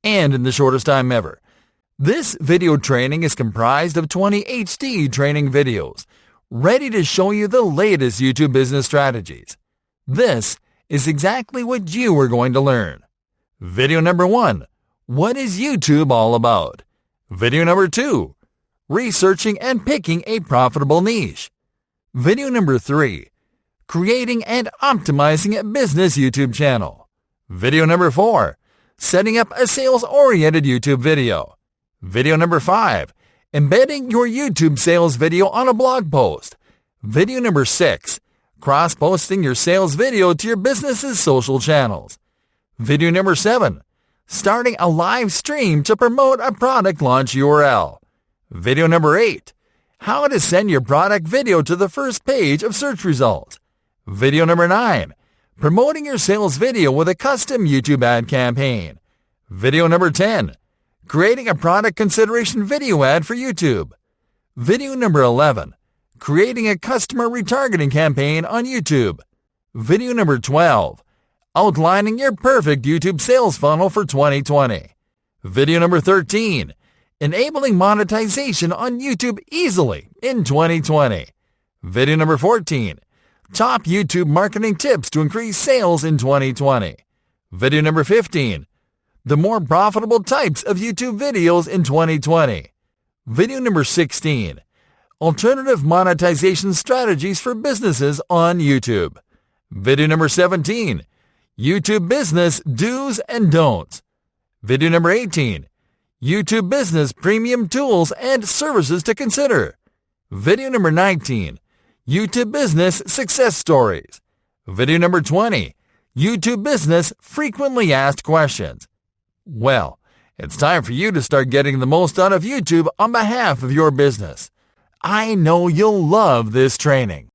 and in the shortest time ever. This video training is comprised of 20 HD training videos, ready to show you the latest YouTube business strategies. This is exactly what you are going to learn. Video number 1. What is YouTube all about? Video number 2. Researching and picking a profitable niche. Video number 3. Creating and optimizing a business YouTube channel. Video number 4. Setting up a sales-oriented YouTube video. Video number 5. Embedding your YouTube sales video on a blog post. Video number 6. Cross-posting your sales video to your business's social channels. Video number 7. Starting a live stream to promote a product launch URL. Video number 8. How to send your product video to the first page of search results. Video number 9. Promoting your sales video with a custom YouTube ad campaign. Video number 10. Creating a product consideration video ad for YouTube. Video number 11. Creating a customer retargeting campaign on YouTube. Video number 12. Outlining your perfect YouTube sales funnel for 2020. Video number 13. Enabling monetization on YouTube easily in 2020. Video number 14. Top YouTube marketing tips to increase sales in 2020. Video number 15. The more profitable types of YouTube videos in 2020. Video number 16. Alternative monetization strategies for businesses on YouTube. Video number 17. YouTube business do's and don'ts. Video number 18. YouTube business premium tools and services to consider. Video number 19. YouTube business success stories. Video number 20. YouTube business frequently asked questions. Well, it's time for you to start getting the most out of YouTube on behalf of your business. I know you'll love this training.